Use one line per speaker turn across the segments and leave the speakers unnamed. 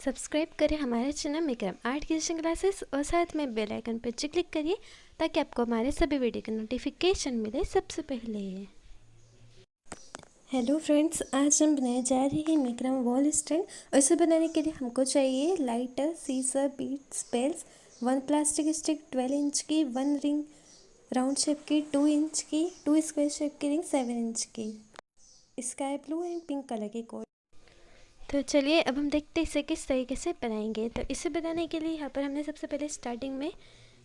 Subscribe करें हमारे channel Vikram art creation classes और साथ में बेल आइकन पर क्लिक करिए ताकि आपको हमारे सभी वीडियो का नोटिफिकेशन मिले सबसे पहले। हेलो फ्रेंड्स, आज हम बनाने जा रहे हैं विक्रम वॉल स्टैंड। और इसे बनाने के लिए हमको चाहिए lighter, scissor, beads, pails, 1 plastic stick 12 inch की, 1 रिंग राउंड शेप की, 2 इंच की, 2 स्क्वायर शेप की रिंग 7 इंच की, sky blue and pink colour की कोड। तो चलिए अब हम देखते हैं इसे किस तरीके से बनाएंगे। तो इसे बनाने के लिए यहाँ पर हमने सबसे पहले स्टार्टिंग में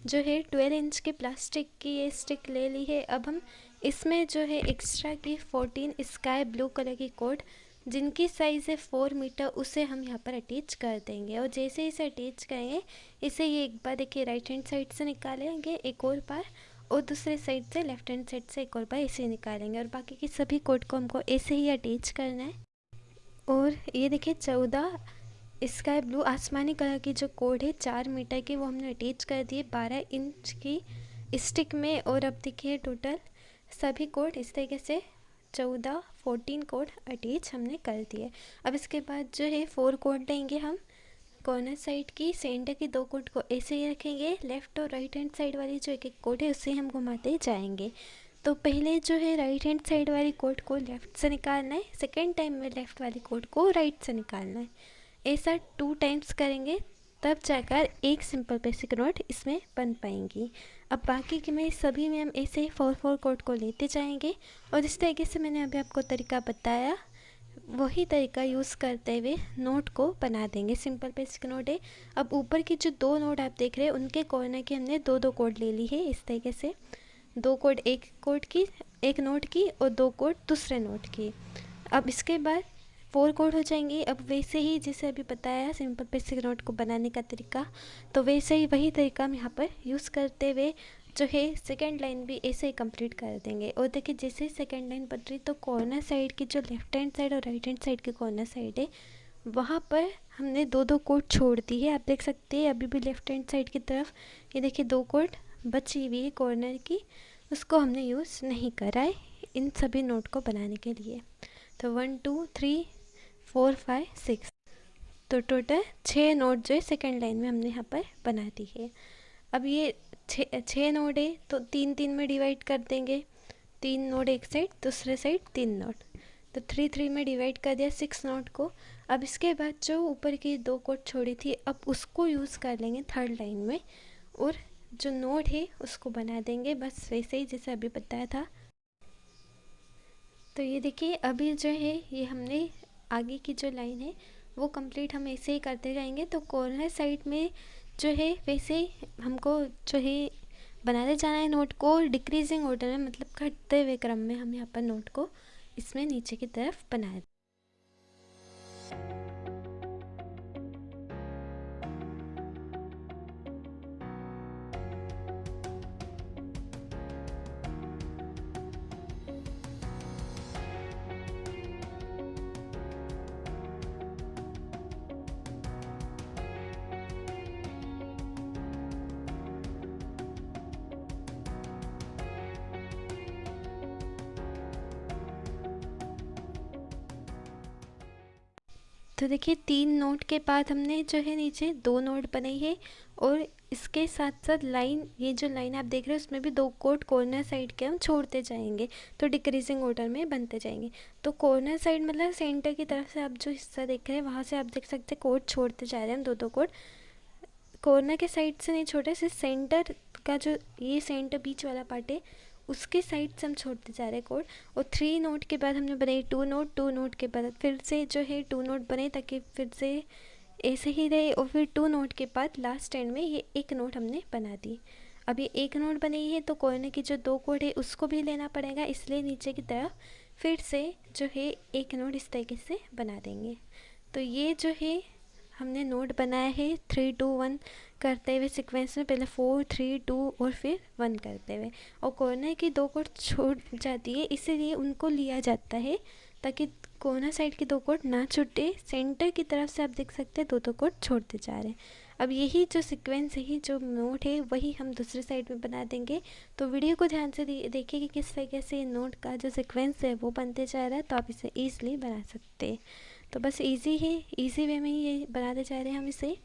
जो है 12 इंच की प्लास्टिक की ये स्टिक ले ली है। अब हम इसमें जो है एक्स्ट्रा की 14 स्काई ब्लू कलर की कोड जिनकी साइज़ है 4 मीटर, उसे हम यहाँ पर अटैच कर देंगे। और जैसे इसे अटैच करेंगे इसे ये एक बार देखिए राइट हैंड साइड से निकालेंगे एक और बार, और दूसरे साइड से लेफ्ट हैंड साइड से एक और बार ऐसे निकालेंगे। और बाकी की सभी कोड को हमको ऐसे ही अटैच करना है। और ये देखिए 14 स्काई ब्लू आसमानी कलर की जो कोड है 4 मीटर की, वो हमने अटैच कर दिए 12 इंच की स्टिक में। और अब देखिए टोटल सभी कोड इस तरीके से 14 कोड अटैच हमने कर दिए। अब इसके बाद जो है 4 कोड लेंगे हम कॉर्नर साइड की, सेंटर की 2 कोड को ऐसे ही रखेंगे। लेफ़्ट और राइट हैंड साइड वाली जो एक एक कोड है उससे हम घुमाते जाएंगे। तो पहले जो है राइट हैंड साइड वाली कोड को लेफ़्ट से निकालना है, सेकेंड टाइम में लेफ़्ट वाली कोड को राइट से निकालना है। ऐसा 2 टाइम्स करेंगे तब जाकर एक सिंपल बेसिक नोट इसमें बन पाएंगी। अब बाकी के में सभी में हम ऐसे 4 कोड को लेते जाएंगे। और जिस तरीके से मैंने अभी आपको तरीका बताया वही तरीका यूज़ करते हुए नोट को बना देंगे। सिंपल बेसिक नोट है। अब ऊपर की जो 2 नोट आप देख रहे हैं उनके कॉर्नर की हमने 2 कोड ले ली है। इस तरीके से 2 कोड एक कोड की, एक नोट की, और 2 कोड दूसरे नोट की। अब इसके बाद 4 कोड हो जाएंगे। अब वैसे ही जैसे अभी बताया सिंपल बेसिक नोट को बनाने का तरीका, तो वैसे ही वही तरीका हम यहाँ पर यूज़ करते हुए जो है सेकेंड लाइन भी ऐसे ही कंप्लीट कर देंगे। और देखिए जैसे सेकेंड लाइन बन रही तो कॉर्नर साइड की जो लेफ्ट हैंड साइड और राइट हैंड साइड की कॉर्नर साइड है वहाँ पर हमने 2 कोड छोड़ दी है। आप देख सकते हैं अभी भी लेफ्ट हैंड साइड की तरफ ये देखिए 2 कोड बची हुई है कॉर्नर की, उसको हमने यूज़ नहीं करा है इन सभी नोट को बनाने के लिए। तो 1 2 3 4 5 6, तो टोटल 6 नोट जो है सेकेंड लाइन में हमने यहाँ पर बना दी है। अब ये 6 नोट है तो 3 में डिवाइड कर देंगे। 3 नोट एक साइड, दूसरे साइड 3 नोट, तो 3 में डिवाइड कर दिया 6 नोट को। अब इसके बाद जो ऊपर की 2 कोड छोड़ी थी अब उसको यूज़ कर लेंगे थर्ड लाइन में, और जो नोट है उसको बना देंगे बस वैसे ही जैसे अभी बताया था। तो ये देखिए अभी जो है ये हमने आगे की जो लाइन है वो कंप्लीट हम ऐसे ही करते जाएंगे। तो कॉर्नर साइड में जो है वैसे ही हमको जो है बनाते जाना है नोट को डिक्रीजिंग ऑर्डर में, मतलब घटते हुए क्रम में हम यहाँ पर नोट को इसमें नीचे की तरफ बनाए। तो देखिए 3 नोट के बाद हमने जो है नीचे 2 नोट बनाई है, और इसके साथ साथ लाइन, ये जो लाइन आप देख रहे हैं उसमें भी 2 कोड कॉर्नर साइड के हम छोड़ते जाएंगे, तो डिक्रीजिंग ऑर्डर में बनते जाएंगे। तो कॉर्नर साइड मतलब सेंटर की तरफ से आप जो हिस्सा देख रहे हैं वहाँ से आप देख सकते हैं कोड छोड़ते जा रहे हैं हम 2 कोड। कॉर्नर के साइड से नहीं छोड़ रहे, सिर्फ सेंटर का जो ये सेंटर बीच वाला पार्ट है उसके साइड से हम छोड़ते जा रहे हैं कोड। और 3 नोट के बाद हमने बनाई 2 नोट के बाद फिर से जो है 2 नोट बने ताकि फिर से ऐसे ही रहे। और फिर 2 नोट के बाद लास्ट एंड में ये एक नोट हमने बना दी। अब ये एक नोट बनी है तो कॉर्नर की जो 2 कोड है उसको भी लेना पड़ेगा, इसलिए नीचे की तरफ फिर से जो है एक नोट इस तरीके से बना देंगे। तो ये जो है हमने नोट बनाया है 3 2 1 करते हुए सीक्वेंस में, पहले 4 3 2 और फिर 1 करते हुए। और कॉर्नर की 2 कोड छूट जाती है इसीलिए उनको लिया जाता है ताकि कॉर्नर साइड की 2 कोड ना छूटे। सेंटर की तरफ से आप देख सकते हैं 2 कोड छोड़ते जा रहे हैं। अब यही जो सीक्वेंस है, जो नोट है, वही हम दूसरे साइड में बना देंगे। तो वीडियो को ध्यान से देखिए कि किस तरीके से नोट का जो सीक्वेंस है वो बनते जा रहा है, तो आप इसे ईजिली बना सकते हैं। तो बस इजी है, इजी वे में ही ये बनाते जा रहे हैं हम इसे।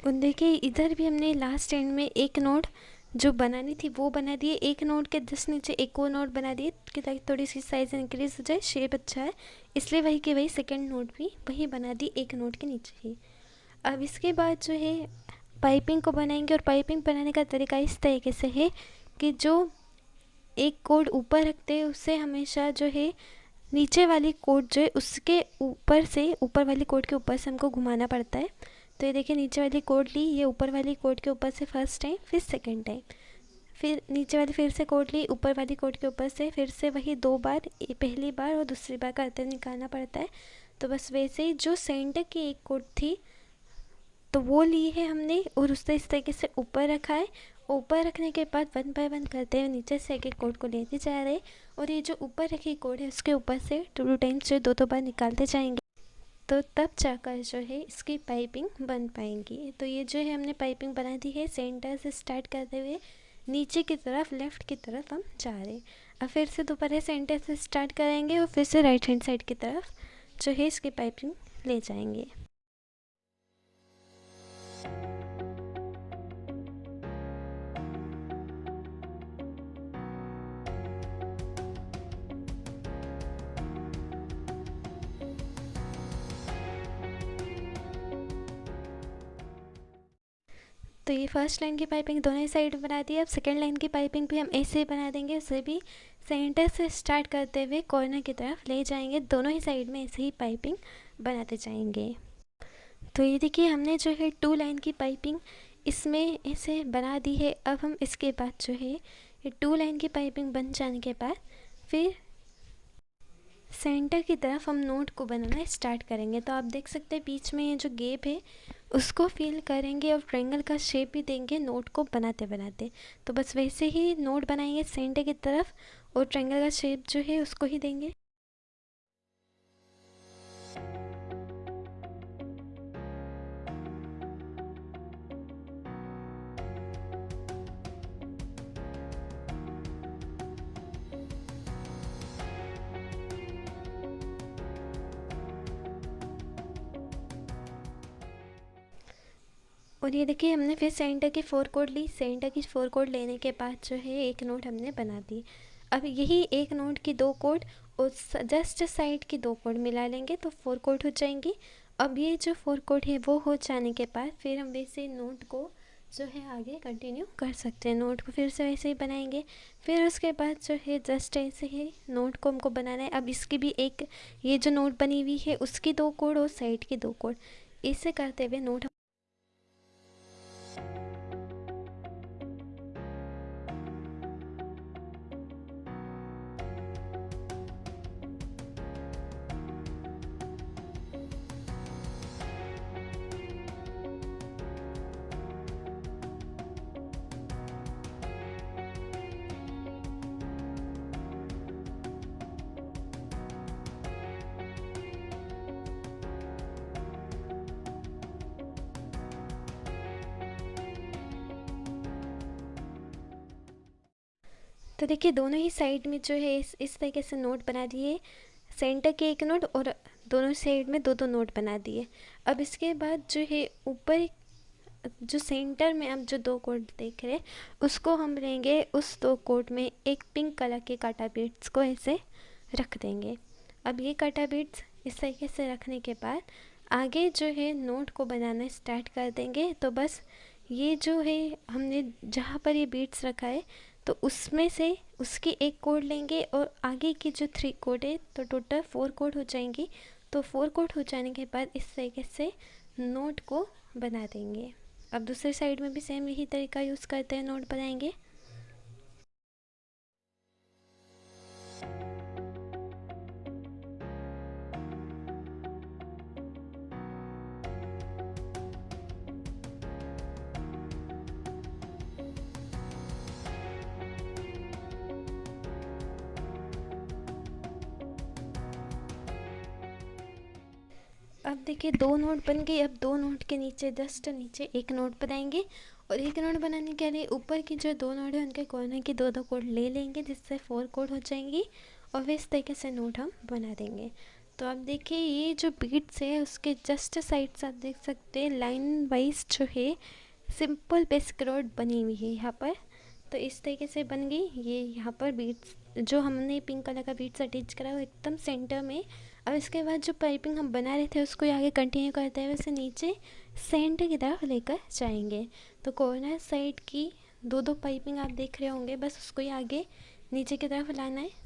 और देखिए इधर भी हमने लास्ट एंड में एक नोट जो बनानी थी वो बना दिए, एक नोट के जस्ट नीचे एक और नोट बना दिए कि ताकि थोड़ी सी साइज़ इंक्रीज हो जाए, शेप अच्छा है इसलिए वही के वही सेकंड नोट भी वही बना दी एक नोट के नीचे ही। अब इसके बाद जो है पाइपिंग को बनाएंगे, और पाइपिंग बनाने का तरीका इस तरीके से है कि जो एक कोड ऊपर रखते हैं उससे हमेशा जो है नीचे वाली कोड जो है उसके ऊपर से, ऊपर वाली कोड के ऊपर से हमको घुमाना पड़ता है। तो ये देखिए नीचे वाली कोड ली, ये ऊपर वाली कोड के ऊपर से फर्स्ट टाइम, फिर सेकंड टाइम, फिर नीचे वाली फिर से कोड ली ऊपर वाली कोड के ऊपर से, फिर से वही 2 बार, पहली बार और दूसरी बार करते हुए निकालना पड़ता है। तो बस वैसे ही जो सेंटर की एक कोड थी तो वो ली है हमने और उससे इस तरीके से ऊपर रखा है। ऊपर रखने के बाद 1 बाय 1 करते हुए नीचे से एक एक कोड को लेते जा रहे हैं, और ये जो ऊपर रखी कोड है उसके ऊपर से 2 टाइम्स जो 2 बार निकालते जाएंगे, तो तब जाकर जो है इसकी पाइपिंग बन पाएंगी। तो ये जो है हमने पाइपिंग बना दी है, सेंटर से स्टार्ट करते हुए नीचे की तरफ, लेफ़्ट की तरफ हम जा रहे हैं। अब फिर से दोबारा सेंटर से स्टार्ट करेंगे और फिर से राइट हैंड साइड की तरफ जो है इसकी पाइपिंग ले जाएंगे। तो ये फर्स्ट लाइन की पाइपिंग दोनों ही साइड बना दी। अब सेकेंड लाइन की पाइपिंग भी हम ऐसे ही बना देंगे, उसे भी सेंटर से स्टार्ट करते हुए कॉर्नर की तरफ ले जाएंगे, दोनों ही साइड में ऐसे ही पाइपिंग बनाते जाएंगे। तो ये देखिए हमने जो है 2 लाइन की पाइपिंग इसमें ऐसे बना दी है। अब हम इसके बाद जो है ये 2 लाइन की पाइपिंग बन जाने के बाद फिर सेंटर की तरफ हम नोट को बनाना स्टार्ट करेंगे। तो आप देख सकते हैं बीच में ये जो गैप है उसको फिल करेंगे और ट्रायंगल का शेप भी देंगे नोट को बनाते बनाते। तो बस वैसे ही नोट बनाएंगे सेंटर की तरफ और ट्रायंगल का शेप जो है उसको ही देंगे। और ये देखिए हमने फिर सेंटर की 4 कोड ली, सेंटर की 4 कोड लेने के बाद जो है एक नोट हमने बना दी। अब यही एक नोट की 2 कोड और जस्ट साइड की 2 कोड मिला लेंगे तो 4 कोड हो जाएंगी। अब ये जो 4 कोड है वो हो जाने के बाद फिर हम वैसे नोट को जो है आगे कंटिन्यू कर सकते हैं, नोट को फिर से वैसे ही बनाएंगे। फिर उसके बाद जो है जस्ट ऐसे ही नोट को हमको बनाना है। अब इसकी भी एक, ये जो नोट बनी हुई है उसकी 2 कोड और साइड की 2 कोड, इसे करते हुए नोट तो देखिए दोनों ही साइड में जो है इस तरीके से नोट बना दिए, सेंटर के एक नोट और दोनों साइड में दो दो नोट बना दिए। अब इसके बाद जो है ऊपर जो सेंटर में आप जो दो कोट देख रहे हैं उसको हम लेंगे, उस दो कोट में एक पिंक कलर के काटा बीड्स को ऐसे रख देंगे। अब ये काटा बीड्स इस तरीके से रखने के बाद आगे जो है नोट को बनाना स्टार्ट कर देंगे। तो बस ये जो है हमने जहाँ पर ये बीड्स रखा है तो उसमें से उसकी एक कोड लेंगे और आगे की जो 3 कोड है तो टोटल 4 कोड हो जाएंगी। तो 4 कोड हो जाने के बाद इस तरीके से नोट को बना देंगे। अब दूसरे साइड में भी सेम यही तरीका यूज़ करते हैं, नोट बनाएंगे। अब देखिए 2 नोट बन गए। अब 2 नोट के नीचे जस्ट नीचे एक नोट बनाएंगे और एक नोट बनाने के लिए ऊपर की जो 2 नोट है उनके कॉर्नर की दो दो कोड ले लेंगे, जिससे 4 कोड हो जाएंगी और फिर इस तरीके से नोट हम बना देंगे। तो अब देखिए ये जो बीट्स है उसके जस्ट साइड से आप देख सकते हैं लाइन वाइज जो है सिंपल बेसिक रोड बनी हुई है यहाँ पर। तो इस तरीके से बन गई ये यहाँ पर बीट्स, जो हमने पिंक कलर का बीट्स अटैच करा वो एकदम सेंटर में। अब इसके बाद जो पाइपिंग हम बना रहे थे उसको आगे कंटिन्यू करते हुए उसे नीचे सेंटर की तरफ लेकर जाएंगे। तो कॉर्नर साइड की दो दो पाइपिंग आप देख रहे होंगे, बस उसको ही आगे नीचे की तरफ लाना है।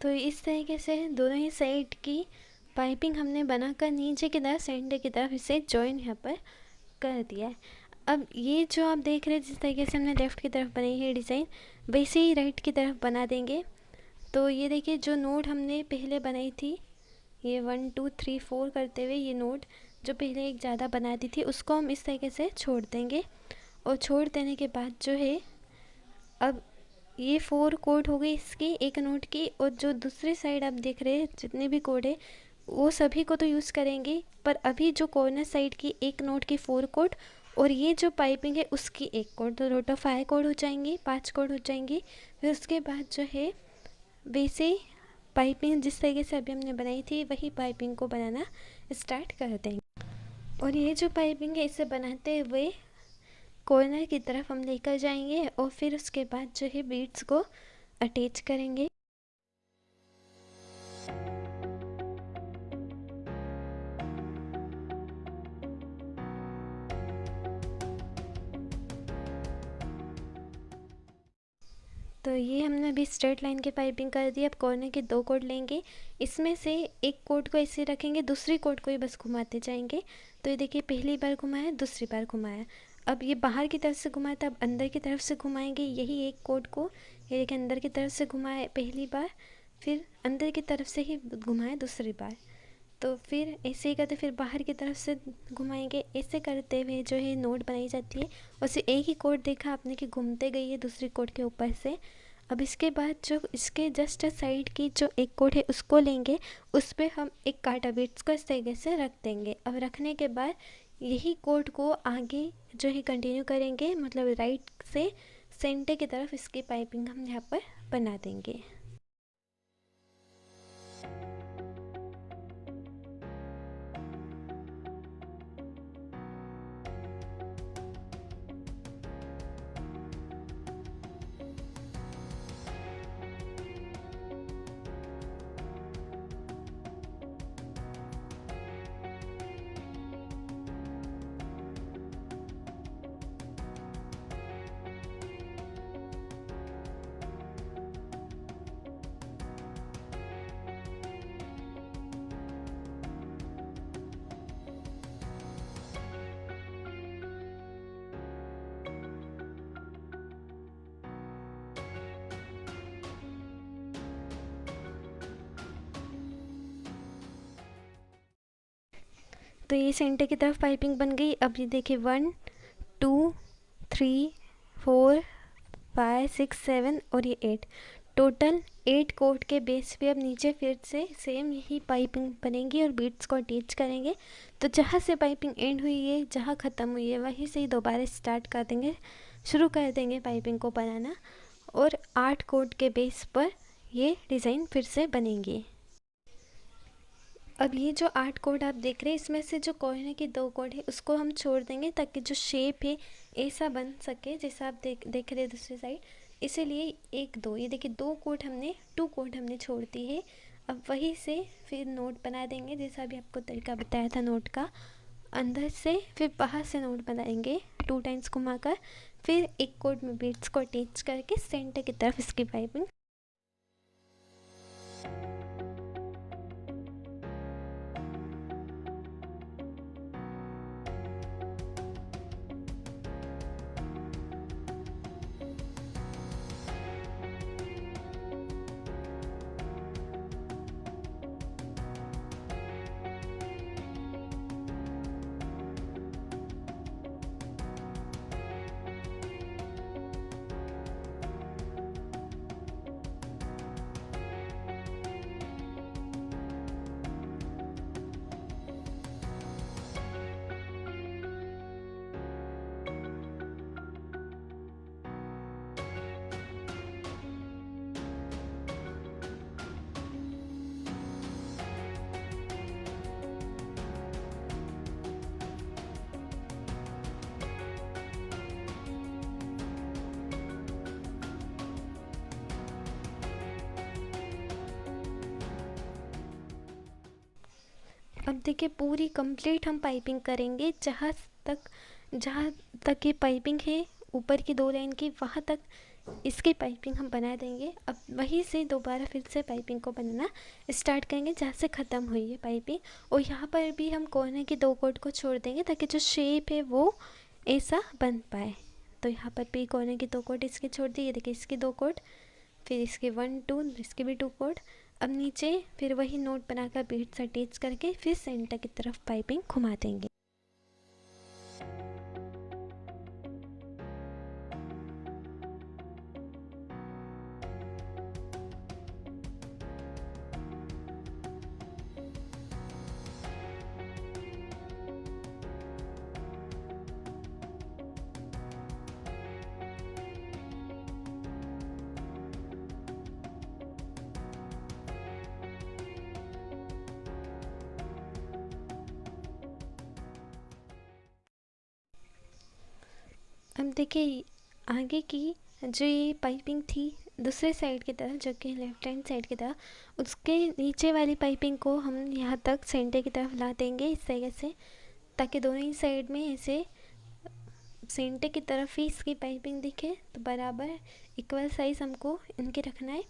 तो इस तरीके से दोनों ही साइड की पाइपिंग हमने बनाकर नीचे की तरफ सेंटर की तरफ इसे जॉइन यहाँ पर कर दिया है। अब ये जो आप देख रहे हैं जिस तरीके से हमने लेफ़्ट की तरफ बनाई है डिज़ाइन, वैसे ही राइट की तरफ बना देंगे। तो ये देखिए जो नोट हमने पहले बनाई थी, ये 1 2 3 4 करते हुए ये नोट जो पहले एक ज़्यादा बना दी थी उसको हम इस तरीके से छोड़ देंगे। और छोड़ देने के बाद जो है अब ये 4 कोड हो गई इसकी एक नोट की, और जो दूसरी साइड आप देख रहे हैं जितने भी कोड है वो सभी को तो यूज़ करेंगे, पर अभी जो कॉर्नर साइड की एक नोट की 4 कोड और ये जो पाइपिंग है उसकी एक कोड, तो टोटल 5 कोड हो जाएंगी, 5 कोड हो जाएंगी। फिर उसके बाद जो है वैसे पाइपिंग जिस तरीके से अभी हमने बनाई थी वही पाइपिंग को बनाना स्टार्ट कर देंगे। और ये जो पाइपिंग है इसे बनाते हुए कॉर्नर की तरफ हम लेकर जाएंगे और फिर उसके बाद जो है बीड्स को अटैच करेंगे। तो ये हमने अभी स्ट्रेट लाइन की पाइपिंग कर दी। अब कॉर्नर के 2 कोड लेंगे, इसमें से एक कोड को ऐसे रखेंगे, दूसरी कोड को ही बस घुमाते जाएंगे। तो ये देखिए पहली बार घुमाया, दूसरी बार घुमाया, अब ये बाहर की तरफ से घुमाया था, अब अंदर की तरफ से घुमाएंगे यही एक कोड को। ये देखिए अंदर की तरफ से घुमाए पहली बार, फिर अंदर की तरफ से ही घुमाए दूसरी बार। तो फिर ऐसे ही करते फिर बाहर की तरफ से घुमाएंगे। ऐसे करते हुए जो है नोट बनाई जाती है। और सिर्फ एक ही कोड देखा आपने कि घूमते गई है दूसरी कोड के ऊपर से। अब इसके बाद जो इसके जस्ट साइड की जो एक कोड है उसको लेंगे, उस पर हम एक कांटा बीट्स को इस तरीके से रख देंगे। अब रखने के बाद यही कोड को आगे जो है कंटिन्यू करेंगे, मतलब राइट से सेंटर की तरफ इसकी पाइपिंग हम यहाँ पर बना देंगे। तो ये सेंटर की तरफ पाइपिंग बन गई। अब ये देखिए 1 2 3 4 5 6 7 और ये 8, टोटल 8 कोट के बेस पे अब नीचे फिर से सेम यही पाइपिंग बनेगी और बीट्स को अटैच करेंगे। तो जहाँ से पाइपिंग एंड हुई है, जहाँ ख़त्म हुई है, वहीं से ही दोबारा स्टार्ट कर देंगे, शुरू कर देंगे पाइपिंग को बनाना। और 8 कोट के बेस पर ये डिज़ाइन फिर से बनेंगी। अब ये जो 8 कोड आप देख रहे हैं, इसमें से जो कॉर्नर के 2 कोड है उसको हम छोड़ देंगे, ताकि जो शेप है ऐसा बन सके जैसा आप देख रहे हैं दूसरी साइड। इसीलिए 1 2 ये देखिए 2 कोड हमने छोड़ दी है। अब वहीं से फिर नोट बना देंगे, जैसा अभी आपको तरीका बताया था नोट का। अंदर से फिर बाहर से नोट बनाएंगे 2 टाइम्स घुमाकर, फिर एक कोड में बीट्स को अटैच करके सेंटर की तरफ इसकी पाइपिंग। अब देखिए पूरी कंप्लीट हम पाइपिंग करेंगे, जहाँ तक ये पाइपिंग है ऊपर की 2 लाइन की, वहाँ तक इसकी पाइपिंग हम बना देंगे। अब वहीं से दोबारा फिर से पाइपिंग को बनाना स्टार्ट करेंगे, जहाँ से ख़त्म हुई है पाइपिंग। और यहाँ पर भी हम कॉर्नर के 2 कोड को छोड़ देंगे, ताकि जो शेप है वो ऐसा बन पाए। तो यहाँ पर भी कॉर्नर के 2 कोड इसके छोड़ दिए, देखिए इसके 2 कोड, फिर इसके 1 2, इसके भी 2 कोड। अब नीचे फिर वही नोट बनाकर बीट्स अटैच करके फिर सेंटर की तरफ पाइपिंग घुमा देंगे। अब देखिए आगे की जो ये पाइपिंग थी दूसरे साइड की तरफ, जो कि लेफ्ट हैंड साइड की तरफ, उसके नीचे वाली पाइपिंग को हम यहाँ तक सेंटर की तरफ ला देंगे इस तरीके से, ताकि दोनों ही साइड में ऐसे सेंटर की तरफ ही इसकी पाइपिंग दिखे। तो बराबर इक्वल साइज हमको इनके रखना है।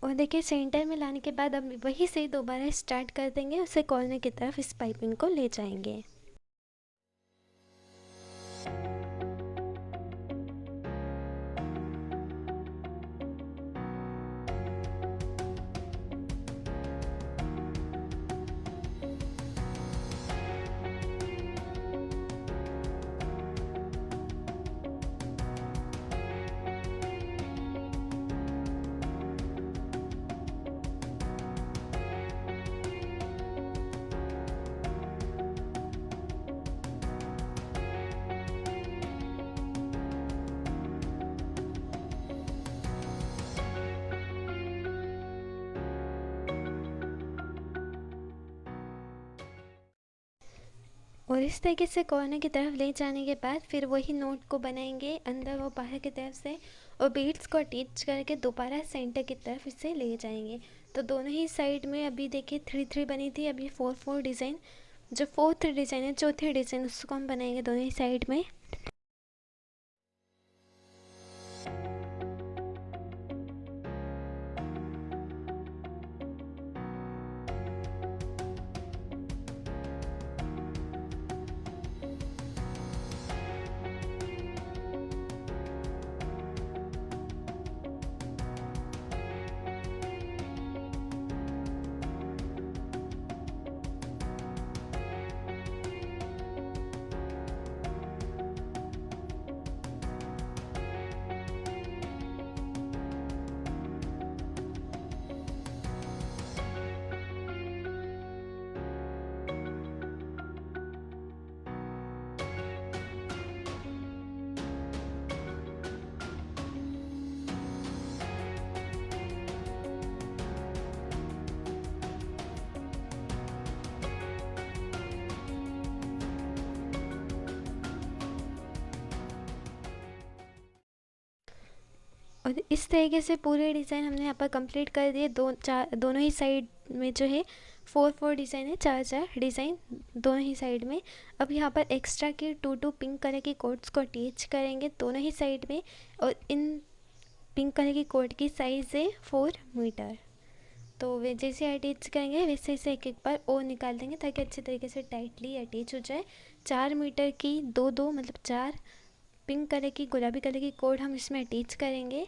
और देखिए सेंटर में लाने के बाद अब वहीं से दोबारा स्टार्ट कर देंगे, उसे कॉर्नर की तरफ इस पाइपिंग को ले जाएंगे। और इस तरीके से कॉर्नर की तरफ ले जाने के बाद फिर वही नोट को बनाएंगे अंदर और बाहर की तरफ से, और बीड्स को अटैच करके दोबारा सेंटर की तरफ इसे ले जाएंगे। तो दोनों ही साइड में अभी देखिए 3 3 बनी थी, अभी 4 4 डिज़ाइन, जो फोर्थ डिज़ाइन है, चौथी डिज़ाइन, उसको हम बनाएंगे दोनों ही साइड में। और इस तरीके से पूरे डिज़ाइन हमने यहाँ पर कंप्लीट कर दिए। दोनों ही साइड में जो है 4 4 डिज़ाइन है, 4 4 डिज़ाइन दोनों ही साइड में। अब यहाँ पर एक्स्ट्रा की 2 2 पिंक कलर की कोट्स को अटैच करेंगे दोनों ही साइड में, और इन पिंक कलर की कोट की साइज़ है 4 मीटर। तो वे जैसे अटैच करेंगे वैसे इसे एक एक बार और निकाल देंगे ताकि अच्छे तरीके से टाइटली अटैच हो जाए। 4 मीटर की दो दो मतलब 4 पिंक कलर की, गुलाबी कलर की कोड हम इसमें अटैच करेंगे।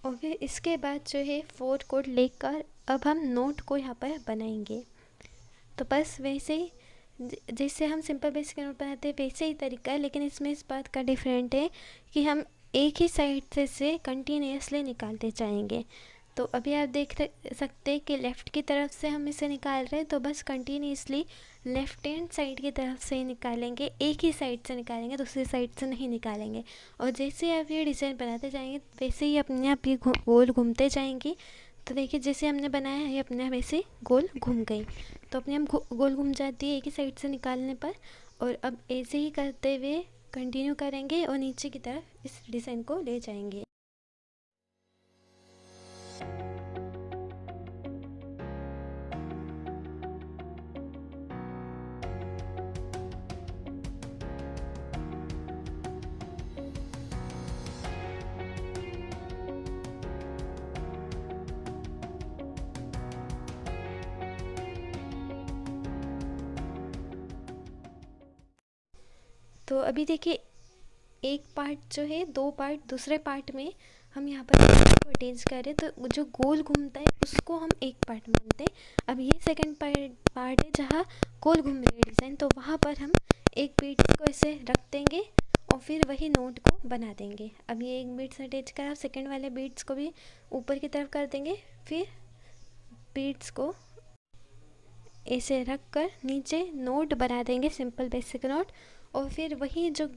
और फिर इसके बाद जो है 4 कोड लेकर अब हम नोट को यहाँ पर बनाएंगे। तो बस वैसे ही जैसे हम सिंपल बेसिक नोट बनाते हैं वैसे ही तरीका है, लेकिन इसमें इस बात का डिफरेंट है कि हम एक ही साइड से कंटिन्यूसली निकालते जाएंगे। तो अभी आप देख सकते हैं कि लेफ़्ट की तरफ से हम इसे निकाल रहे हैं, तो बस कंटिन्यूसली लेफ़्ट हैंड साइड की तरफ से ही निकालेंगे, एक ही साइड से निकालेंगे, दूसरी साइड से नहीं निकालेंगे। और जैसे आप ये डिज़ाइन बनाते जाएंगे वैसे ही अपने आप ये गोल घूमते जाएंगी। तो देखिए जैसे हमने बनाया है अपने आप ऐसे गोल घूम गई, तो अपने आप गोल घूम जाती है एक ही साइड से निकालने पर। और अब ऐसे ही करते हुए कंटिन्यू करेंगे और नीचे की तरफ इस डिज़ाइन को ले जाएंगे। तो अभी देखिए एक पार्ट जो है, दो पार्ट दूसरे पार्ट में हम यहाँ पर को अटैच कर रहे हैं, तो जो गोल घूमता है उसको हम एक पार्ट मानते हैं। अब ये सेकंड पार्ट है जहाँ गोल घूम रही है डिज़ाइन, तो वहाँ पर हम एक बीट को ऐसे रख देंगे और फिर वही नोट को बना देंगे। अब ये एक बीट से अटैच करा, सेकंड वाले बीट्स को भी ऊपर की तरफ कर देंगे, फिर बीट्स को ऐसे रख कर नीचे नोट बना देंगे, सिंपल बेसिक नोट। और फिर वही जो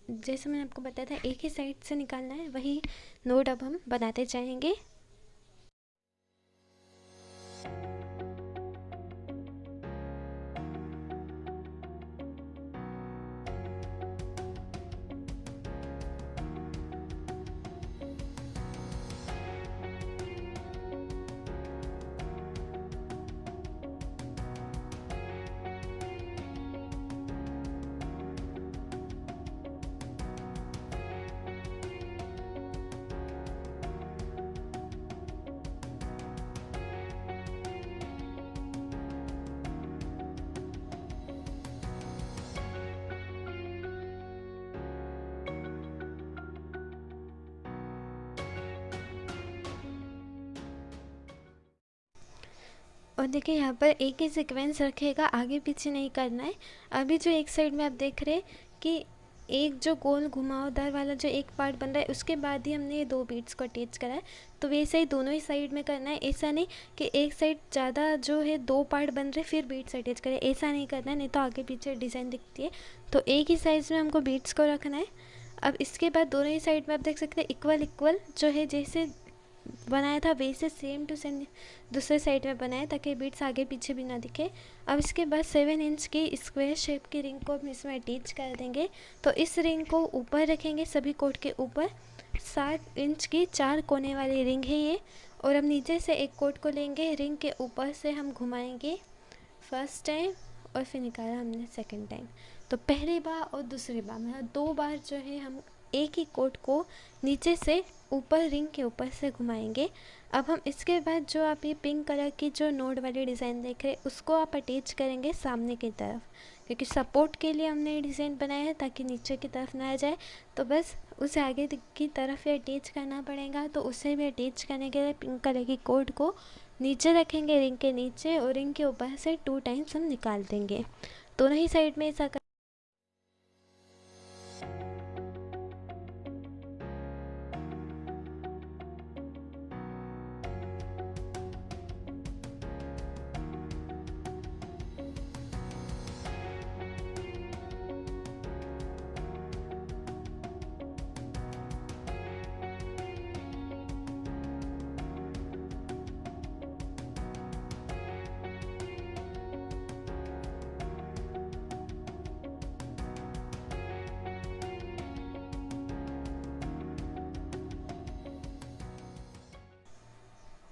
जैसे मैंने आपको बताया था एक ही साइड से निकालना है, वही नोट अब हम बनाते जाएंगे। और देखिए यहाँ पर एक ही सीक्वेंस रखेगा, आगे पीछे नहीं करना है। अभी जो एक साइड में आप देख रहे हैं कि एक जो गोल घुमावदार वाला जो एक पार्ट बन रहा है उसके बाद ही हमने ये 2 बीड्स को अटैच करा है। तो वैसे ही दोनों ही साइड में करना है, ऐसा नहीं कि एक साइड ज़्यादा जो है 2 पार्ट बन रहे फिर बीड्स अटैच करें, ऐसा नहीं करना है, नहीं तो आगे पीछे डिज़ाइन दिखती है। तो एक ही साइज़ में हमको बीड्स को रखना है। अब इसके बाद दोनों ही साइड में आप देख सकते हैं इक्वल इक्वल जो है जैसे बनाया था वैसे सेम टू सेम दूसरे साइड में बनाए ताकि बीड्स आगे पीछे भी ना दिखे। अब इसके बाद 7 इंच की स्क्वायर शेप की रिंग को हम इसमें अटैच कर देंगे। तो इस रिंग को ऊपर रखेंगे सभी कोट के ऊपर। 7 इंच की 4 कोने वाली रिंग है ये। और अब नीचे से एक कोट को लेंगे, रिंग के ऊपर से हम घुमाएंगे फर्स्ट टाइम और फिर निकाला हमने सेकंड टाइम। तो पहली बार और दूसरी बार मतलब 2 बार जो है हम एक ही कोट को नीचे से ऊपर रिंग के ऊपर से घुमाएंगे। अब हम इसके बाद जो आप ये पिंक कलर की जो नोड वाली डिज़ाइन देख रहे हैं उसको आप अटैच करेंगे सामने की तरफ, क्योंकि सपोर्ट के लिए हमने ये डिज़ाइन बनाया है ताकि नीचे की तरफ ना आ जाए। तो बस उसे आगे की तरफ ही अटैच करना पड़ेगा। तो उसे भी अटैच करने के लिए पिंक कलर की कोट को नीचे रखेंगे रिंग के नीचे और रिंग के ऊपर से 2 टाइम्स हम निकाल देंगे। दोनों ही साइड में ऐसा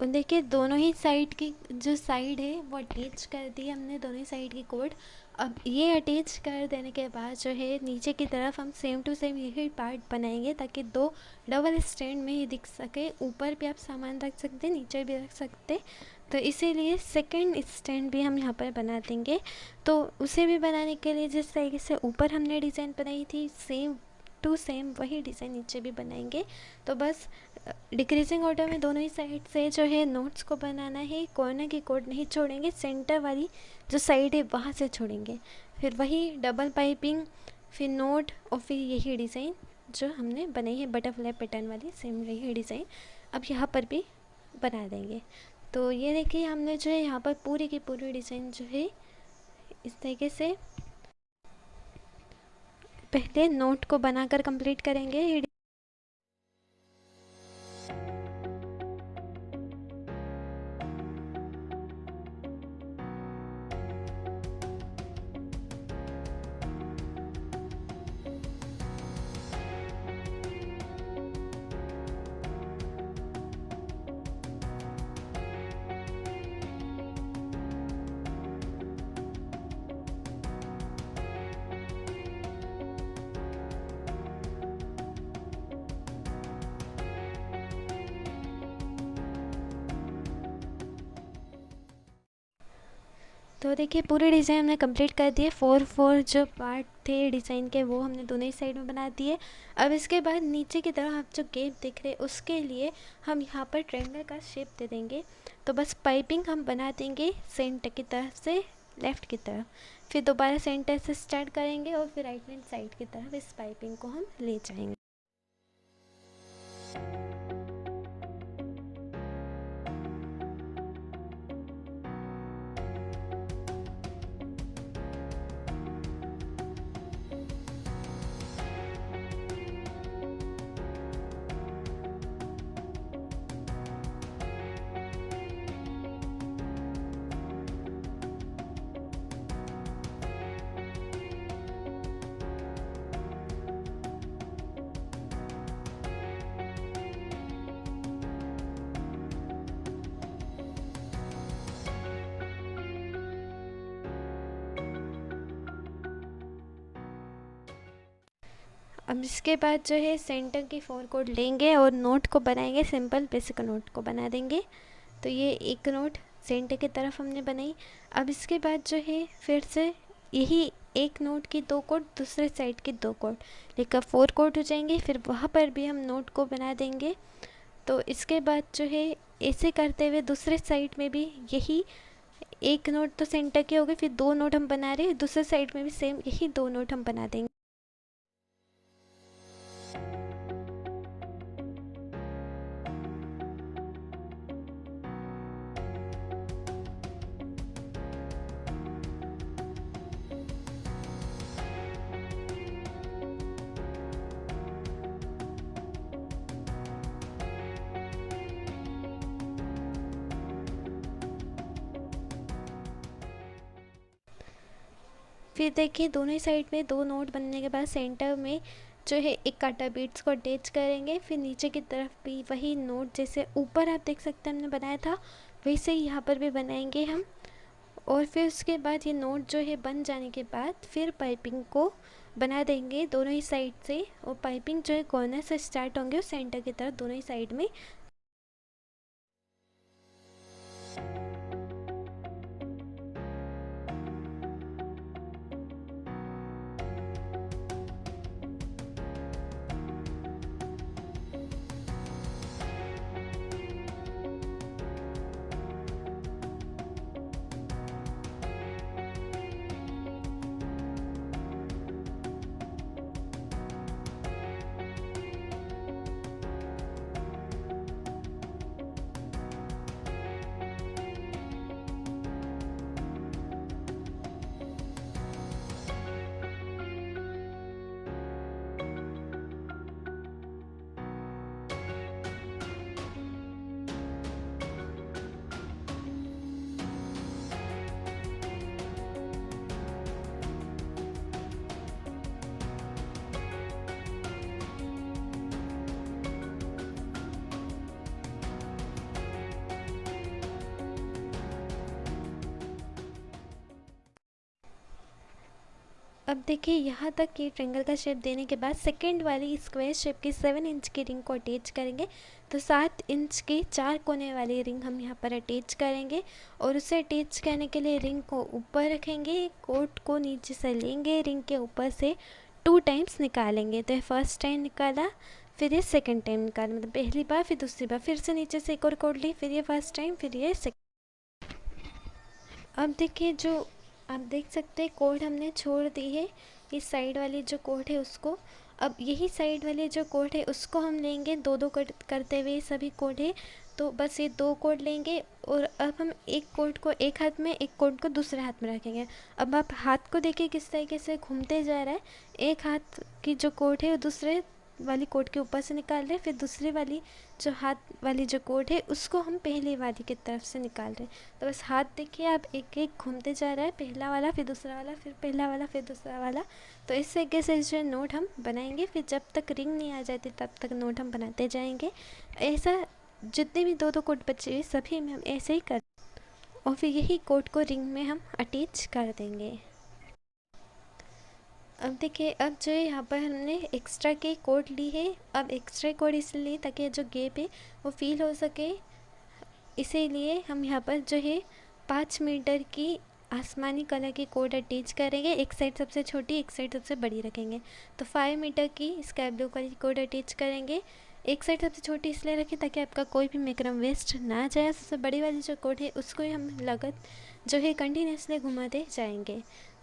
और देखिए दोनों ही साइड की जो साइड है वो अटैच कर दी हमने, दोनों ही साइड की कोड। अब ये अटैच कर देने के बाद जो है नीचे की तरफ हम सेम टू सेम यही पार्ट बनाएंगे ताकि 2 डबल स्टैंड में ही दिख सके। ऊपर भी आप सामान रख सकते, नीचे भी रख सकते। तो इसीलिए सेकंड स्टैंड भी हम यहाँ पर बना देंगे। तो उसे भी बनाने के लिए जिस तरीके से ऊपर हमने डिज़ाइन बनाई थी सेम टू सेम वही डिज़ाइन नीचे भी बनाएंगे। तो बस डिक्रीजिंग ऑर्डर में दोनों ही साइड से जो है नोट्स को बनाना है। कॉर्नर की कोड नहीं छोड़ेंगे, सेंटर वाली जो साइड है वहाँ से छोड़ेंगे। फिर वही डबल पाइपिंग, फिर नोट और फिर यही डिज़ाइन जो हमने बनाई है बटरफ्लाई पैटर्न वाली सेम यही डिज़ाइन अब यहाँ पर भी बना देंगे। तो ये देखिए हमने जो है यहाँ पर पूरी की पूरी डिज़ाइन जो है इस तरीके से पहले नोट को बनाकर कंप्लीट करेंगे। ये तो देखिए पूरी डिज़ाइन हमने कंप्लीट कर दिए। 4 जो पार्ट थे डिज़ाइन के वो हमने दोनों ही साइड में बना दिए। अब इसके बाद नीचे की तरफ आप जो गैप देख रहे हैं उसके लिए हम यहाँ पर ट्रायंगल का शेप दे देंगे। तो बस पाइपिंग हम बना देंगे सेंटर की तरफ से लेफ़्ट की तरफ, फिर दोबारा सेंटर से स्टार्ट करेंगे और फिर राइट हैंड साइड की तरफ इस पाइपिंग को हम ले जाएंगे। अब इसके बाद जो है सेंटर की 4 कोड लेंगे और नोट को बनाएंगे, सिंपल बेसिक नोट को बना देंगे। तो ये एक नोट सेंटर की तरफ हमने बनाई। अब इसके बाद जो है फिर से यही एक नोट की 2 कोड, दूसरे साइड की 2 कोड लेकर 4 कोड हो जाएंगे। फिर वहाँ पर भी हम नोट को बना देंगे। तो इसके बाद जो है ऐसे करते हुए दूसरे साइड में भी यही एक नोट तो सेंटर की हो गई, फिर 2 नोट हम बना रहे हैं, दूसरे साइड में भी सेम यही 2 नोट हम बना देंगे। फिर देखिए दोनों ही साइड में 2 नोट बनने के बाद सेंटर में जो है एक कांटा बीड्स को अटैच करेंगे। फिर नीचे की तरफ भी वही नोट जैसे ऊपर आप देख सकते हैं हमने बनाया था, वैसे ही यहाँ पर भी बनाएंगे हम। और फिर उसके बाद ये नोट जो है बन जाने के बाद फिर पाइपिंग को बना देंगे दोनों ही साइड से। और पाइपिंग जो है कॉर्नर से स्टार्ट होंगे और सेंटर की तरफ दोनों ही साइड में। अब देखिए यहाँ तक ये ट्रायंगल का शेप देने के बाद सेकंड वाली स्क्वायर शेप की 7 इंच की रिंग को अटैच करेंगे। तो 7 इंच की 4 कोने वाली रिंग हम यहाँ पर अटैच करेंगे। और उसे अटैच करने के लिए रिंग को ऊपर रखेंगे, कोट को नीचे से लेंगे, रिंग के ऊपर से 2 टाइम्स निकालेंगे। तो ये फर्स्ट टाइम निकाला, फिर ये सेकेंड टाइम निकाला, मतलब पहली बार फिर दूसरी बार, फिर से नीचे से एक और कोट ली, फिर ये फर्स्ट टाइम, फिर ये सेकेंड। अब देखिए जो आप देख सकते हैं कोड हमने छोड़ दी है, इस साइड वाली जो कोड है उसको। अब यही साइड वाले जो कोड है उसको हम लेंगे, दो दो करते हुए सभी कोड है। तो बस ये 2 कोड लेंगे और अब हम एक कोड को एक हाथ में, एक कोड को दूसरे हाथ में रखेंगे। अब आप हाथ को देखिए किस तरीके से घूमते जा रहा है। एक हाथ की जो कोड है वो दूसरे वाली कोड के ऊपर से निकाल रहे हैं, फिर दूसरी वाली जो हाथ वाली जो कोड है उसको हम पहली वाली की तरफ से निकाल रहे हैं। तो बस हाथ देखिए आप एक एक घूमते जा रहा है, पहला वाला फिर दूसरा वाला फिर पहला वाला फिर दूसरा वाला। तो इस तरीके से जो नोट हम बनाएंगे, फिर जब तक रिंग नहीं आ जाती तब तक नोट हम बनाते जाएंगे। ऐसा जितने भी 2 कोड बचे हुए सभी में हम ऐसे ही कर, और फिर यही कोड को रिंग में हम अटैच कर देंगे। अब देखिए अब जो है यहाँ पर हमने एक्स्ट्रा की कोड ली है। अब एक्स्ट्रा कोड इसलिए ताकि जो गैप है वो फील हो सके, इसीलिए हम यहाँ पर जो है 5 मीटर की आसमानी कलर की कोड अटैच करेंगे। एक साइड सबसे छोटी, एक साइड सबसे बड़ी रखेंगे। तो 5 मीटर की स्काई ब्लू कलर की कोड अटैच करेंगे। एक साइड सबसे छोटी इसलिए रखें ताकि आपका कोई भी मैक्रम वेस्ट ना जाए। सबसे बड़ी वाली जो कोड है उसको ही हम लगत जो है कंटिन्यूसली घुमाते जाएंगे।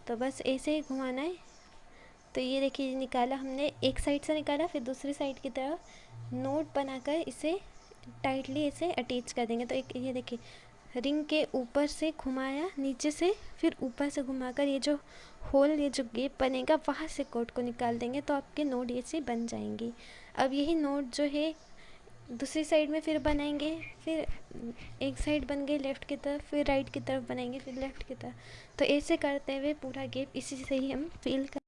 तो बस ऐसे ही घुमाना है। तो ये देखिए निकाला हमने, एक साइड से निकाला, फिर दूसरी साइड की तरफ नोट बनाकर इसे टाइटली इसे अटैच कर देंगे। तो एक ये देखिए रिंग के ऊपर से घुमाया नीचे से, फिर ऊपर से घुमाकर ये जो होल, ये जो गैप बनेगा वहाँ से कोट को निकाल देंगे। तो आपके नोट ऐसे बन जाएंगी। अब यही नोट जो है दूसरी साइड में फिर बनाएंगे। फिर एक साइड बन गई लेफ़्ट की तरफ, फिर राइट की तरफ बनाएंगे, फिर लेफ़्ट की तरफ। तो ऐसे करते हुए पूरा गैप इसी से ही हम फिल कर।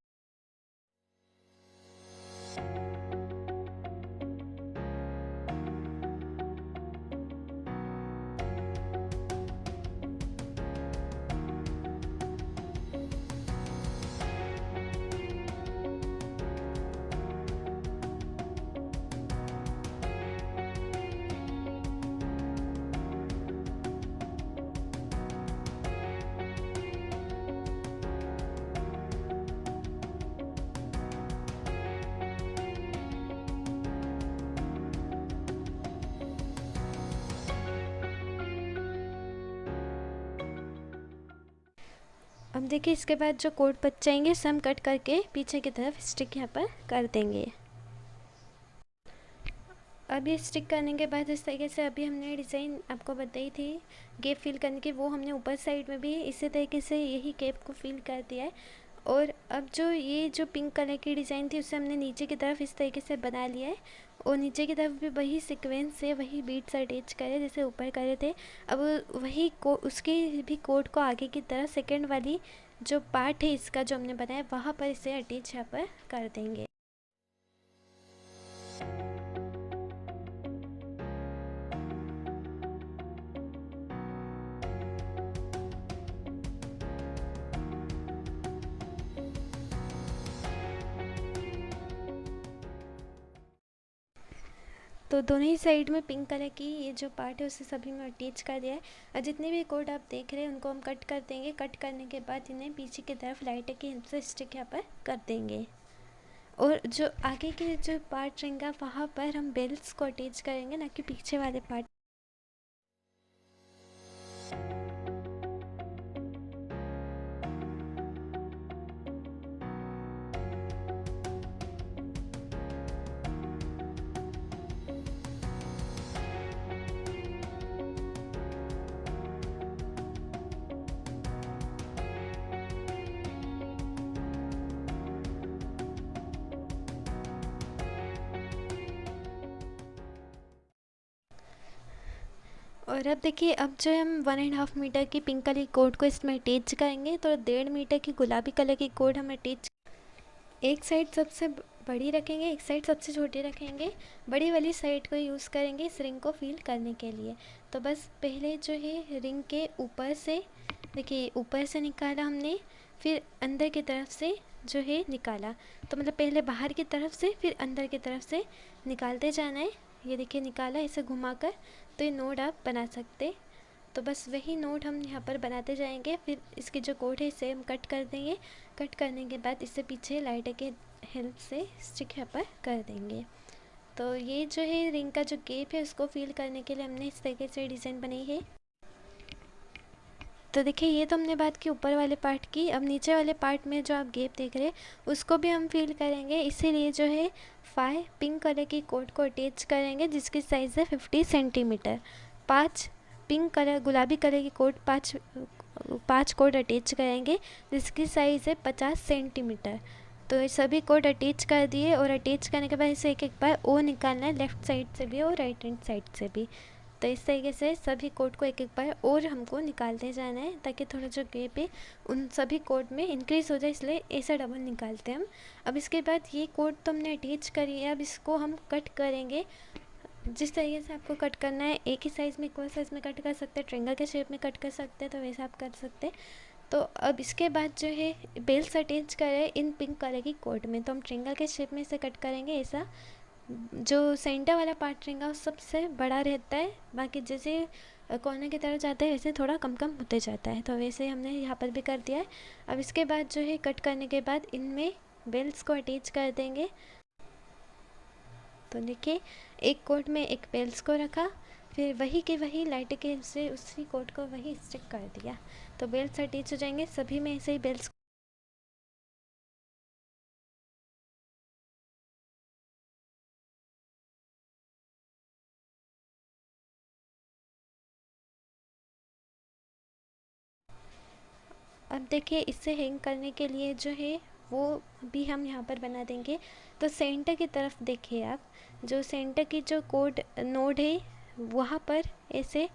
अब देखिए इसके बाद जो कोट बच जाएंगे उसे हम कट करके पीछे की तरफ स्टिक यहाँ पर कर देंगे। अब ये स्टिक करने के बाद इस तरीके से अभी हमने डिज़ाइन आपको बताई थी गैप फिल करने की, वो हमने ऊपर साइड में भी इसी तरीके से यही गैप को फिल कर दिया है। और अब जो ये जो पिंक कलर की डिज़ाइन थी उसे हमने नीचे की तरफ इस तरीके से बना लिया है। और नीचे की तरफ भी वही सीक्वेंस से वही बीट्स अटैच करे जैसे ऊपर करे थे। अब वही उसके भी कोड को आगे की तरफ सेकंड वाली जो पार्ट है इसका जो हमने बनाया वहाँ पर इसे अटैच यहाँ पर कर देंगे। तो दोनों ही साइड में पिंक कलर की ये जो पार्ट है उसे सभी में अटैच कर दिया है। और जितने भी कोड आप देख रहे हैं उनको हम कट कर देंगे। कट करने के बाद इन्हें पीछे की तरफ लाइटर की हेल्प से स्टिक यहाँ पर कर देंगे। और जो आगे के जो पार्ट रहेगा वहाँ पर हम बेल्स को अटैच करेंगे, ना कि पीछे वाले पार्ट। और अब देखिए, अब जो हम 1.5 मीटर की पिंक कलर की कोड को इसमें अटैच करेंगे, तो 1.5 मीटर की गुलाबी कलर की कोड हम अटैच, एक साइड सबसे बड़ी रखेंगे, एक साइड सबसे छोटी रखेंगे। बड़ी वाली साइड को यूज़ करेंगे इस रिंग को फिल करने के लिए। तो बस पहले जो है रिंग के ऊपर से, देखिए ऊपर से निकाला हमने, फिर अंदर की तरफ से जो है निकाला। तो मतलब पहले बाहर की तरफ से फिर अंदर की तरफ से निकालते जाना है। ये देखिए निकाला, इसे घुमाकर। तो ये नोड आप बना सकते। तो बस वही नोट हम यहाँ पर बनाते जाएंगे। फिर इसकी जो कोड है इसे हम कट कर देंगे। कट करने के बाद इसे पीछे लाइटर के हेल्प से स्टिक यहाँ पर कर देंगे। तो ये जो है रिंग का जो गैप है उसको फिल करने के लिए हमने इस तरीके से डिज़ाइन बनाई है। तो देखिए, ये तो हमने बात की ऊपर वाले पार्ट की। अब नीचे वाले पार्ट में जो आप गैप देख रहे हैं उसको भी हम फिल करेंगे। इसीलिए जो है 5 पिंक कलर की कोड को अटैच करेंगे जिसकी साइज़ है 50 सेंटीमीटर। 5 पिंक कलर गुलाबी कलर की कोड, पाँच कोड अटैच करेंगे जिसकी साइज़ है 50 सेंटीमीटर। तो ये सभी कोड अटैच कर दिए। और अटैच करने के बाद इसे एक एक बार ओ निकालना है, लेफ़्ट साइड से भी और राइट हैंड साइड से भी। तो इस तरीके से सभी कोड को एक एक बार और हमको निकालते जाना है, ताकि थोड़ा जो गैप है उन सभी कोड में इंक्रीज़ हो जाए, इसलिए ऐसा डबल निकालते हैं हम। अब इसके बाद ये कोड तो हमने अटैच करी है, अब इसको हम कट करेंगे। जिस तरीके से आपको कट करना है, एक ही साइज़ में इक्वल साइज़ में कट कर सकते हैं, ट्रायंगल के शेप में कट कर सकते हैं, तो वैसा आप कर सकते हैं। तो अब इसके बाद जो है बेल्स अटैच करें इन पिंक कलर की कोड में, तो हम ट्रायंगल के शेप में इसे कट करेंगे। ऐसा जो सेंटर वाला पार्ट रहेगा वो सबसे बड़ा रहता है, बाकी जैसे कॉर्नर की तरफ जाता है वैसे थोड़ा कम कम होते जाता है। तो वैसे हमने यहाँ पर भी कर दिया है। अब इसके बाद जो है कट करने के बाद इनमें बेल्स को अटैच कर देंगे। तो देखिए, एक कोट में एक बेल्स को रखा, फिर वही के वही लाइट के से उसी कोट को वही स्टिक कर दिया। तो बेल्स अटैच हो जाएंगे सभी में, ऐसे ही बेल्स। अब देखिए, इसे हैंग करने के लिए जो है वो भी हम यहाँ पर बना देंगे। तो सेंटर की तरफ देखिए आप, जो सेंटर की जो कोड नोड है वहाँ पर ऐसे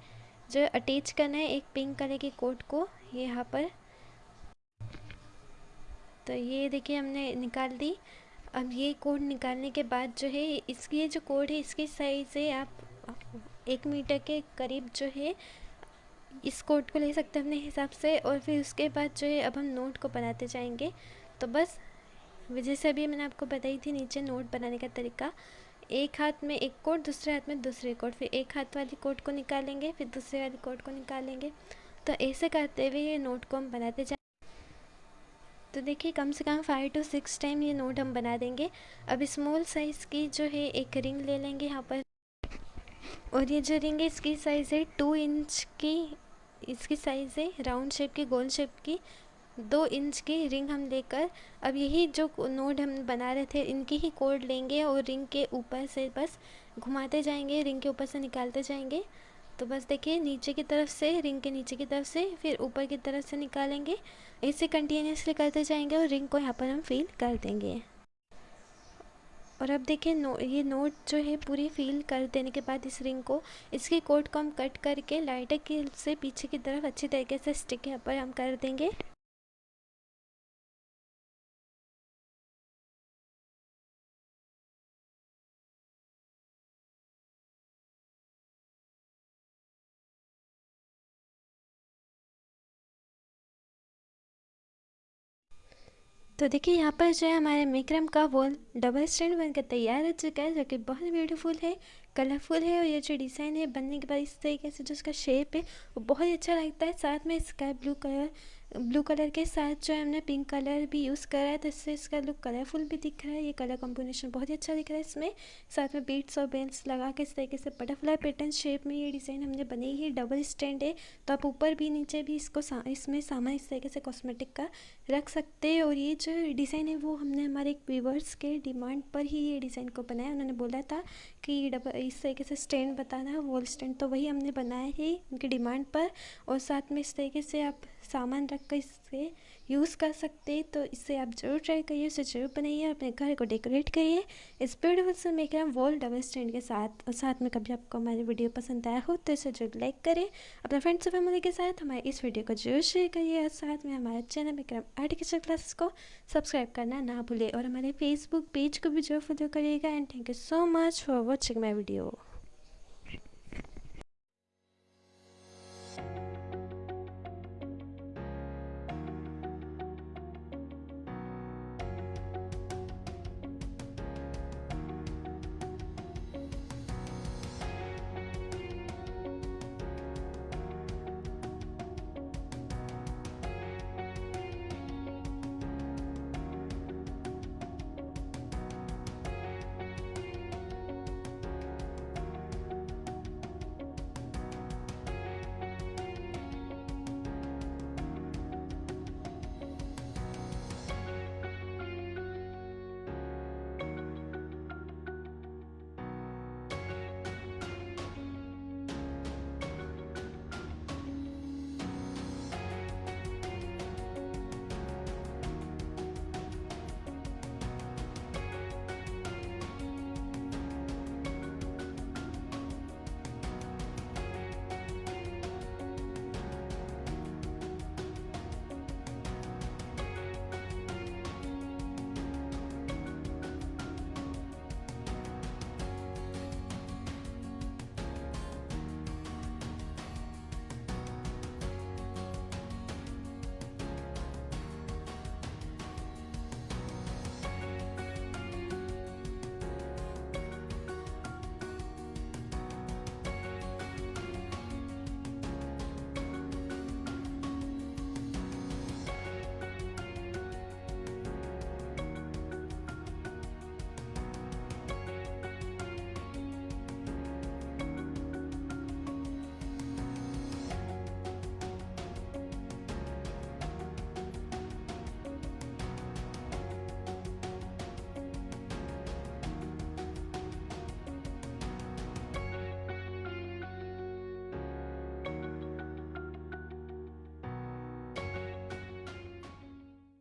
जो अटैच करना है एक पिंक कलर की कोड को, ये यहाँ पर। तो ये देखिए हमने निकाल दी। अब ये कोड निकालने के बाद जो है इसकी ये जो कोड है इसकी साइज़ है आप 1 मीटर के करीब जो है इस कोड को ले सकते हैं अपने हिसाब से। और फिर उसके बाद जो है अब हम नोट को बनाते जाएंगे। तो बस जैसे अभी मैंने आपको बताई थी नीचे नोट बनाने का तरीका, एक हाथ में एक कोड, दूसरे हाथ में दूसरे कोड, फिर एक हाथ वाली कोड को निकालेंगे, फिर दूसरे वाली कोड को निकालेंगे। तो ऐसे करते हुए ये नोट को हम बनाते जाएंगे। तो देखिए, कम से कम 5 to 6 टाइम ये नोट हम बना देंगे। अब स्मॉल साइज़ की जो है एक रिंग ले लेंगे यहाँ पर। और ये जो रिंग है इसकी साइज़ है 2 इंच की। इसकी साइज़ है राउंड शेप की, गोल शेप की 2 इंच की रिंग हम लेकर अब यही जो नोड हम बना रहे थे इनकी ही कोड लेंगे और रिंग के ऊपर से बस घुमाते जाएंगे, रिंग के ऊपर से निकालते जाएंगे। तो बस देखिए, नीचे की तरफ से, रिंग के नीचे की तरफ से, फिर ऊपर की तरफ से निकालेंगे। ऐसे कंटिन्यूसली करते जाएंगे और रिंग को यहाँ पर हम फिल कर देंगे। और अब देखिए, ये नोट जो है पूरी फिल कर देने के बाद इस रिंग को, इसकी कोड को हम कट करके लाइटर की से पीछे की तरफ अच्छी तरीके से स्टिक यहाँ पर हम कर देंगे। तो देखिए यहाँ पर जो है हमारे मिक्रम का वॉल डबल स्टैंड बनकर तैयार हो चुका है, जो कि बहुत ब्यूटीफुल है, कलरफुल है। और ये जो डिज़ाइन है बनने के बाद इस तरीके से जो इसका शेप है वो बहुत ही अच्छा लगता है। साथ में स्काई ब्लू कलर के साथ जो है हमने पिंक कलर भी यूज़ करा है, तो इससे इसका लुक कलरफुल भी दिख रहा है। ये कलर कॉम्बिनेशन बहुत ही अच्छा दिख रहा है इसमें। साथ में बीट्स और बेल्स लगा के इस तरीके से बटरफ्लाई पैटर्न शेप में ये डिज़ाइन हमने बनाई है। डबल स्टैंड है, तो आप ऊपर भी नीचे भी इसको इसमें सामान इस तरीके से कॉस्मेटिक का रख सकते हैं। और ये जो डिज़ाइन है वो हमने हमारे एक व्यूवर्स के डिमांड पर ही ये डिज़ाइन को बनाया। उन्होंने बोला था कि डबल इस तरीके से स्टैंड बताना है, वॉल स्टैंड, तो वही हमने बनाया है उनकी डिमांड पर। और साथ में इस तरीके से आप सामान रख कर इससे यूज़ कर सकते हैं। तो इससे आप ज़रूर ट्राई करिए, इसे ज़रूर बनाइए, अपने घर को डेकोरेट करिए इस ब्यूटीफुल से मेकअप वॉल डबल स्टैंड के साथ। और साथ में कभी आपको हमारी वीडियो पसंद आया हो तो इसे जरूर लाइक करें, अपने फ्रेंड्स और फैमिली के साथ हमारे इस वीडियो को जरूर शेयर करिए। और साथ में हमारे channel makeup art kitchen classes को सब्सक्राइब करना ना भूलें, और हमारे फेसबुक पेज को भी जरूर फॉलो करिएगा। And thank you so much for watching my video.